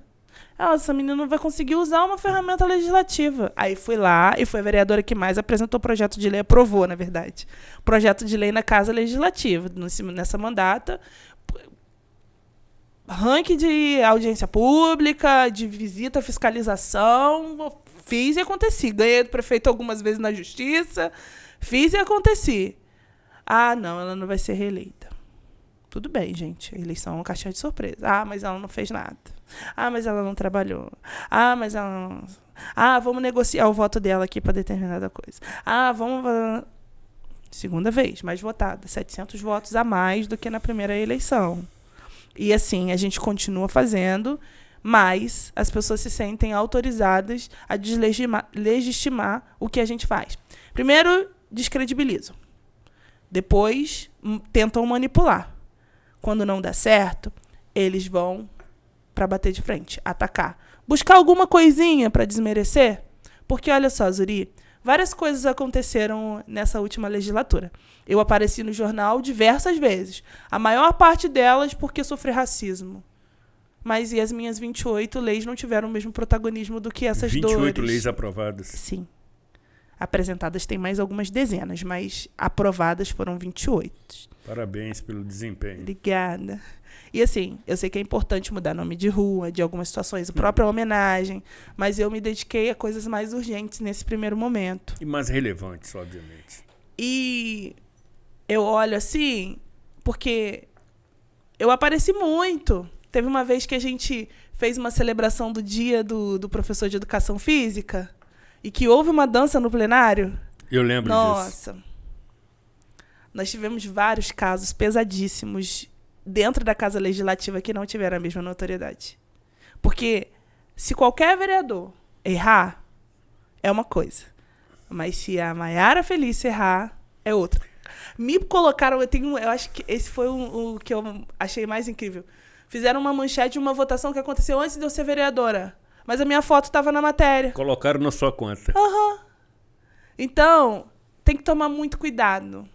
Essa menina não vai conseguir usar uma ferramenta legislativa. Aí fui lá e foi a vereadora que mais apresentou o projeto de lei, aprovou, na verdade. Projeto de lei na Casa Legislativa, nessa mandata. Ranking de audiência pública, de visita, fiscalização. Fiz e aconteci. Ganhei do prefeito algumas vezes na justiça. Fiz e aconteci. Não, ela não vai ser reeleita. Tudo bem, gente. A eleição é uma caixinha de surpresa. Ah, mas ela não fez nada. Ah, mas ela não trabalhou. Ah, mas ela não... Ah, vamos negociar o voto dela aqui para determinada coisa. Ah, vamos... Segunda vez, mais votada. 700 votos a mais do que na primeira eleição. E assim, a gente continua fazendo, mas as pessoas se sentem autorizadas a deslegitimar o que a gente faz. Primeiro, descredibilizam. Depois, tentam manipular. Quando não dá certo, eles vão para bater de frente, atacar. Buscar alguma coisinha para desmerecer. Porque, olha só, Zuri, várias coisas aconteceram nessa última legislatura. Eu apareci no jornal diversas vezes. A maior parte delas porque sofri racismo. Mas e as minhas 28 leis não tiveram o mesmo protagonismo do que essas 28 dores. leis aprovadas. Sim. Apresentadas tem mais algumas dezenas, mas aprovadas foram 28. Parabéns pelo desempenho. Obrigada. E assim, eu sei que é importante mudar nome de rua, de algumas situações, a própria homenagem, mas eu me dediquei a coisas mais urgentes nesse primeiro momento. E mais relevantes, obviamente. E eu olho assim, porque eu apareci muito. Teve uma vez que a gente fez uma celebração do dia do professor de educação física e que houve uma dança no plenário. Eu lembro disso. Nossa. Nós tivemos vários casos pesadíssimos dentro da Casa Legislativa que não tiveram a mesma notoriedade. Porque se qualquer vereador errar, é uma coisa. Mas se a Maiara Felício errar, é outra. Me colocaram, eu acho que esse foi o que eu achei mais incrível. Fizeram uma manchete de uma votação que aconteceu antes de eu ser vereadora. Mas a minha foto estava na matéria. Colocaram na sua conta. Aham. Então, tem que tomar muito cuidado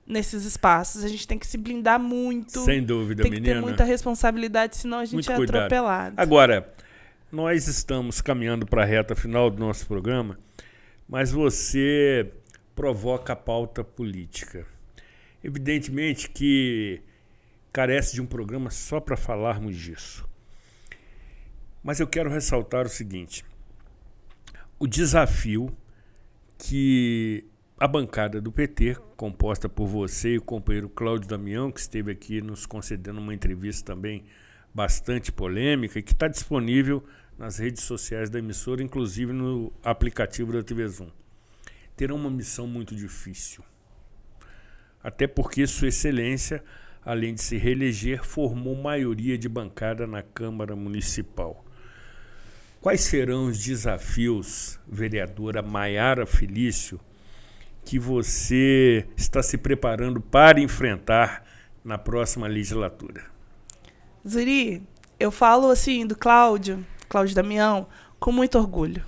nesses espaços. A gente tem que se blindar muito. Sem dúvida, menina. Tem que ter muita responsabilidade, senão a gente muito é cuidado. atropelado. Agora, nós estamos caminhando para a reta final do nosso programa, mas você provoca a pauta política. Evidentemente que carece de um programa só para falarmos disso. Mas eu quero ressaltar o seguinte: o desafio que a bancada do PT, composta por você e o companheiro Cláudio Damião, que esteve aqui nos concedendo uma entrevista também bastante polêmica e que está disponível nas redes sociais da emissora, inclusive no aplicativo da TV Zoom, terão uma missão muito difícil. Até porque Sua Excelência, além de se reeleger, formou maioria de bancada na Câmara Municipal. Quais serão os desafios, vereadora Maiara Felício, que você está se preparando para enfrentar na próxima legislatura? Zuri, eu falo assim do Cláudio Damião, com muito orgulho.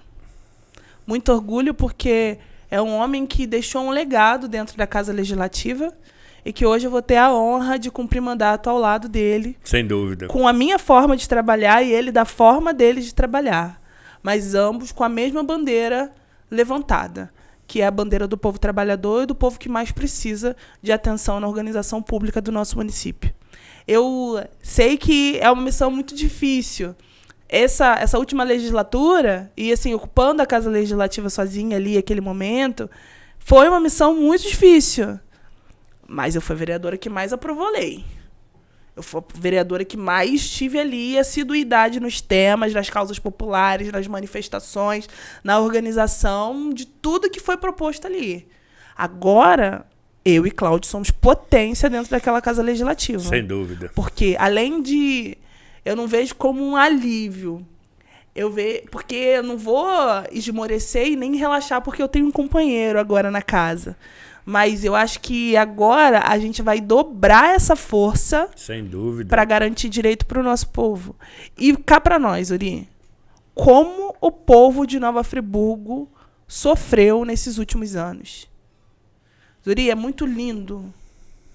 Muito orgulho porque é um homem que deixou um legado dentro da Casa Legislativa e que hoje eu vou ter a honra de cumprir mandato ao lado dele. Sem dúvida. Com a minha forma de trabalhar e ele da forma dele de trabalhar. Mas ambos com a mesma bandeira levantada, que é a bandeira do povo trabalhador e do povo que mais precisa de atenção na organização pública do nosso município. Eu sei que é uma missão muito difícil. Essa última legislatura, e assim, ocupando a Casa Legislativa sozinha ali, naquele momento, foi uma missão muito difícil. Mas eu fui a vereadora que mais aprovou lei. Eu fui a vereadora que mais tive ali assiduidade nos temas, nas causas populares, nas manifestações, na organização de tudo que foi proposto ali. Agora, eu e Cláudio somos potência dentro daquela Casa Legislativa. Sem dúvida. Porque, além de... Eu não vejo como um alívio. Porque eu não vou esmorecer e nem relaxar porque eu tenho um companheiro agora na casa. Mas eu acho que agora a gente vai dobrar essa força. Sem dúvida. Para garantir direito para o nosso povo. E cá para nós, Uri, como o povo de Nova Friburgo sofreu nesses últimos anos. Uri, é muito lindo.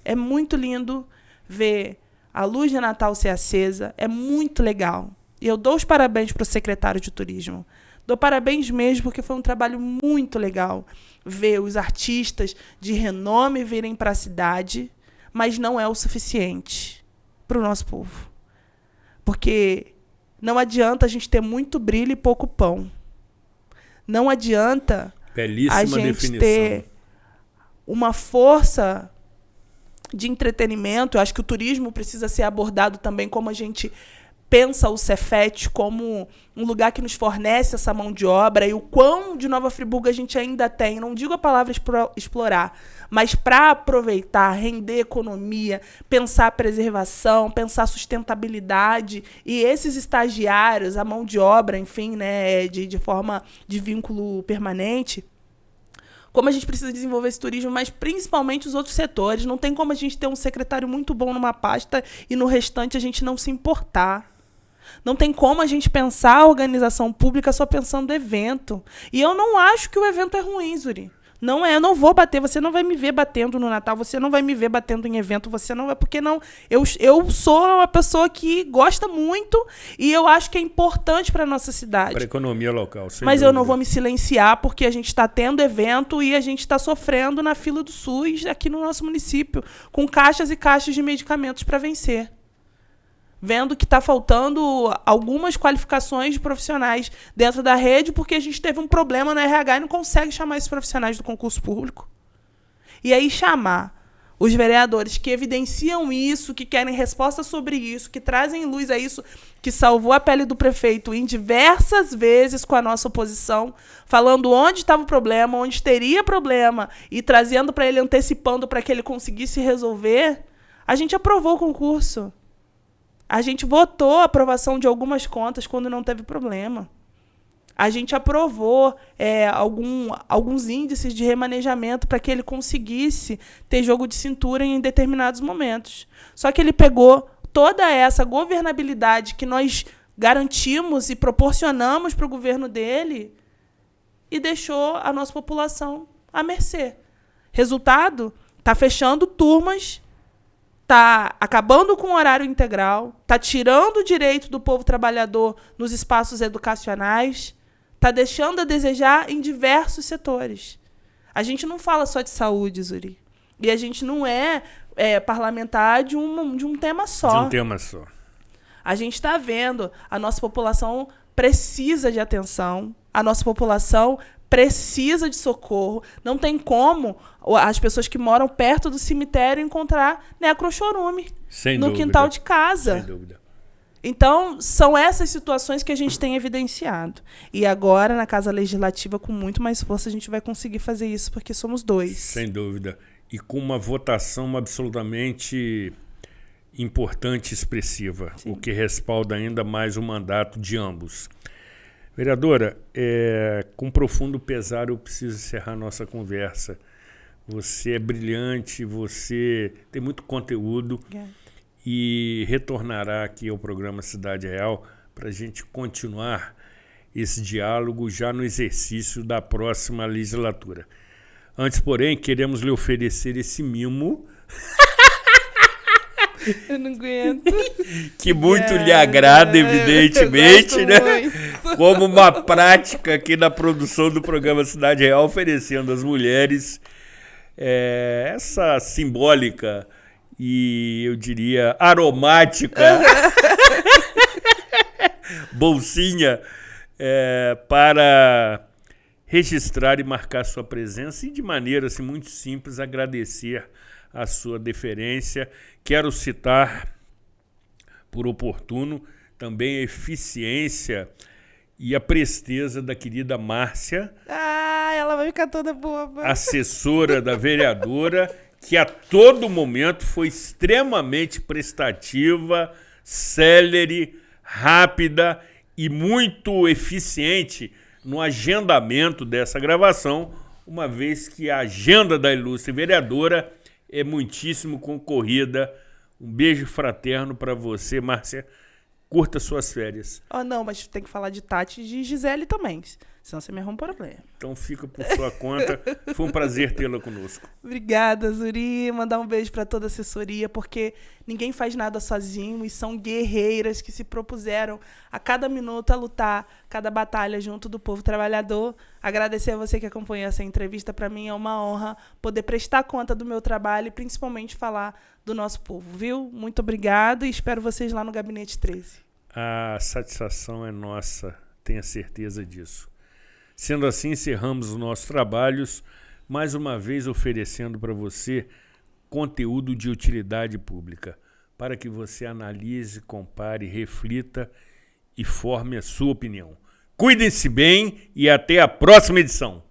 É muito lindo ver a luz de Natal ser acesa. É muito legal. E eu dou os parabéns para o secretário de Turismo. Dou parabéns mesmo, porque foi um trabalho muito legal ver os artistas de renome virem para a cidade, mas não é o suficiente para o nosso povo. Porque não adianta a gente ter muito brilho e pouco pão. Não adianta Belíssima a gente definição. ter uma força de entretenimento. Eu acho que o turismo precisa ser abordado também como a gente pensa o Cefet como um lugar que nos fornece essa mão de obra, e o quão de Nova Friburgo a gente ainda tem, não digo a palavra explorar, mas para aproveitar, render economia, pensar preservação, pensar sustentabilidade, e esses estagiários, a mão de obra, enfim, né, de forma de vínculo permanente, como a gente precisa desenvolver esse turismo, mas principalmente os outros setores. Não tem como a gente ter um secretário muito bom numa pasta e no restante a gente não se importar. Não tem como a gente pensar a organização pública só pensando no evento. E eu não acho que o evento é ruim, Zuri. Não é, eu não vou bater, você não vai me ver batendo no Natal, você não vai me ver batendo em evento, você não vai, porque não, eu sou uma pessoa que gosta muito e eu acho que é importante para a nossa cidade. Para a economia local, sem Mas dúvida. eu não vou me silenciar porque a gente está tendo evento e a gente está sofrendo na fila do SUS aqui no nosso município, com caixas e caixas de medicamentos para vencer. Vendo que está faltando algumas qualificações de profissionais dentro da rede, porque a gente teve um problema no RH e não consegue chamar esses profissionais do concurso público. E aí chamar os vereadores que evidenciam isso, que querem resposta sobre isso, que trazem luz a isso, que salvou a pele do prefeito em diversas vezes com a nossa oposição, falando onde estava o problema, onde teria problema, e trazendo para ele, antecipando para que ele conseguisse resolver, a gente aprovou o concurso. A gente votou a aprovação de algumas contas quando não teve problema. A gente aprovou alguns índices de remanejamento para que ele conseguisse ter jogo de cintura em determinados momentos. Só que ele pegou toda essa governabilidade que nós garantimos e proporcionamos para o governo dele e deixou a nossa população à mercê. Resultado, está fechando turmas, está acabando com o horário integral, está tirando o direito do povo trabalhador nos espaços educacionais, está deixando a desejar em diversos setores. A gente não fala só de saúde, Zuri. E a gente não é parlamentar de um tema só. De um tema só. A gente está vendo, a nossa população precisa de atenção, a nossa população precisa de socorro. Não tem como as pessoas que moram perto do cemitério encontrar necrochorume no quintal de casa. Sem dúvida. Então, são essas situações que a gente tem evidenciado. E agora, na Casa Legislativa, com muito mais força, a gente vai conseguir fazer isso, porque somos dois. Sem dúvida. E com uma votação absolutamente importante e expressiva, Sim. O que respalda ainda mais o mandato de ambos. Vereadora, com profundo pesar eu preciso encerrar nossa conversa. Você é brilhante, você tem muito conteúdo. Obrigada. E retornará aqui ao programa Cidade Real para a gente continuar esse diálogo já no exercício da próxima legislatura. Antes, porém, queremos lhe oferecer esse mimo Eu não aguento. que muito lhe agrada, evidentemente, né? Muito. Como uma prática aqui na produção do programa Cidade Real, oferecendo às mulheres essa simbólica e, eu diria, aromática bolsinha para registrar e marcar sua presença e, de maneira assim, muito simples, agradecer a sua deferência. Quero citar, por oportuno, também a eficiência e a presteza da querida Márcia, Ela vai ficar toda boba. assessora da vereadora, que a todo momento foi extremamente prestativa, célere, rápida e muito eficiente no agendamento dessa gravação, uma vez que a agenda da ilustre vereadora é muitíssimo concorrida. Um beijo fraterno para você, Márcia. Curta suas férias. Não, mas tem que falar de Tati e de Gisele também, senão você me arruma um problema. Então fica por sua conta. Foi um prazer tê-la conosco. Obrigada, Zuri. Mandar um beijo para toda a assessoria, porque ninguém faz nada sozinho e são guerreiras que se propuseram a cada minuto a lutar, cada batalha junto do povo trabalhador. Agradecer a você que acompanhou essa entrevista. Para mim é uma honra poder prestar conta do meu trabalho e principalmente falar do nosso povo, viu? Muito obrigada e espero vocês lá no Gabinete 13. A satisfação é nossa, tenha certeza disso. Sendo assim, encerramos os nossos trabalhos, mais uma vez oferecendo para você conteúdo de utilidade pública, para que você analise, compare, reflita e forme a sua opinião. Cuidem-se bem e até a próxima edição.